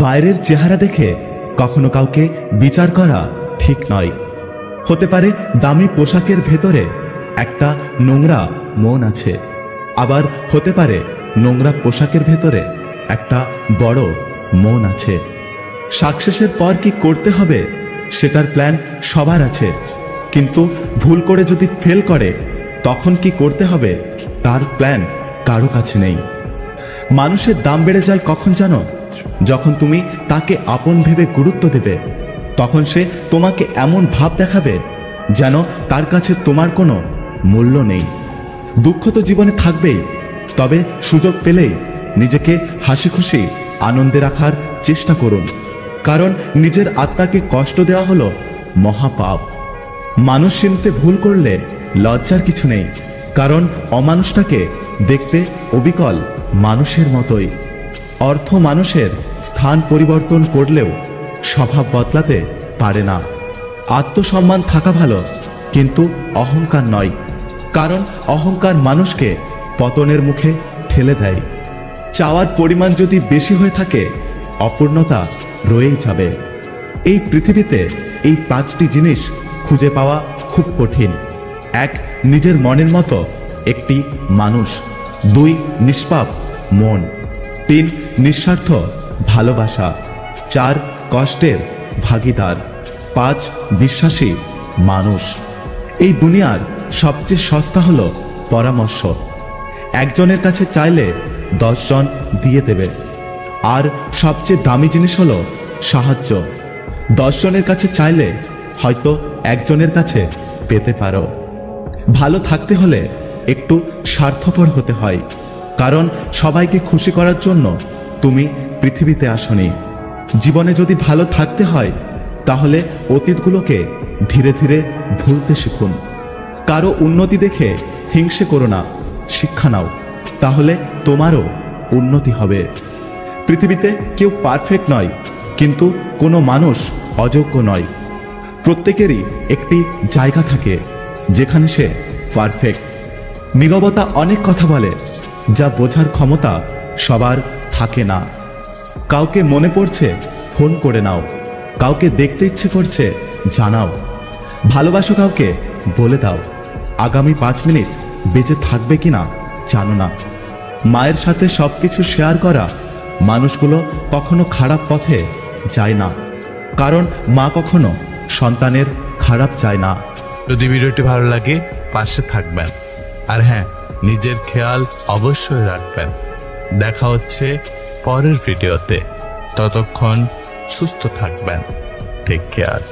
বাইরের চেহারা দেখে কখনো কাউকে বিচার করা ঠিক নয়। হতে পারে দামি পোশাকের ভেতরে একটা নোংরা মন আছে, আবার হতে পারে নোংরা পোশাকের ভেতরে একটা বড় মন আছে। সাকসেসের পর কি করতে হবে সেটার প্ল্যান সবার আছে, কিন্তু ভুল করে যদি ফেল করে তখন কি করতে হবে তার প্ল্যান কারো কাছে নেই। মানুষের দাম বেড়ে যায় কখন জানো? যখন তুমি তাকে আপন ভেবে গুরুত্ব দেবে, তখন সে তোমাকে এমন ভাব দেখাবে যেন তার কাছে তোমার কোনো মূল্য নেই। দুঃখ তো জীবনে থাকবেই, তবে সুযোগ পেলেই নিজেকে হাসি খুশি আনন্দে রাখার চেষ্টা করুন, কারণ নিজের আত্মাকে কষ্ট দেওয়া হলো মহাপাপ। মানুষ চিনতে ভুল করলে লজ্জার কিছু নেই, কারণ অমানুষটাকে দেখতে অবিকল মানুষের মতোই। অর্থ মানুষের স্থান পরিবর্তন করলেও স্বভাব বদলাতে পারে না। আত্মসম্মান থাকা ভালো, কিন্তু অহংকার নয়, কারণ অহংকার মানুষকে পতনের মুখে ঠেলে দেয়। চাওয়ার পরিমাণ যদি বেশি হয়ে থাকে, অপূর্ণতা রয়েই যাবে। এই পৃথিবীতে এই 5টি জিনিস খুঁজে পাওয়া খুব কঠিন। 1, নিজের মনের মতো একটি মানুষ। 2, নিষ্পাপ মন। 3, নিঃস্বার্থ ভালোবাসা। 4, কষ্টের ভাগীদার। 5, বিশ্বাসী মানুষ। এই দুনিয়ার সবচেয়ে সস্তা হলো পরামর্শ। একজনের কাছে চাইলে 10 জন দিয়ে দেবে। আর সবচেয়ে দামি জিনিস হলো সাহায্য। 10 জনের কাছে চাইলে হয়তো একজনের কাছে পেতে পারো। ভালো থাকতে হলে একটু স্বার্থপর হতে হয়, কারণ সবাইকে খুশি করার জন্য তুমি পৃথিবীতে আসনি। জীবনে যদি ভালো থাকতে হয়, তাহলে অতীতগুলোকে ধীরে ধীরে ভুলতে শিখুন। কারো উন্নতি দেখে হিংসে করো না, শিক্ষা নাও, তাহলে তোমারও উন্নতি হবে। পৃথিবীতে কেউ পারফেক্ট নয়, কিন্তু কোনো মানুষ অযোগ্য নয়। প্রত্যেকেরই একটি জায়গা থাকে যেখানে সে পারফেক্ট। নীরবতা অনেক কথা বলে, যা বোঝার ক্ষমতা সবার থাকে না। কাউকে মনে পড়ছে ফোন করে নাও, কাউকে দেখতে ইচ্ছে করছে জানাও। ভালোবাসো কাউকে বলে দাও, আগামী 5 মিনিট বেঁচে থাকবে কিনা জানো না। মায়ের সাথে সবকিছু শেয়ার করা মানুষগুলো কখনো খারাপ পথে যায় না, কারণ মা কখনো সন্তানের খারাপ চায় না। যদি ভিডিওটি ভালো লাগে পাশে থাকবেন, আর হ্যাঁ, নিজের খেয়াল অবশ্যই রাখবেন। দেখা হচ্ছে পরের ভিডিওতে, ততক্ষণ সুস্থ থাকবেন। Take care.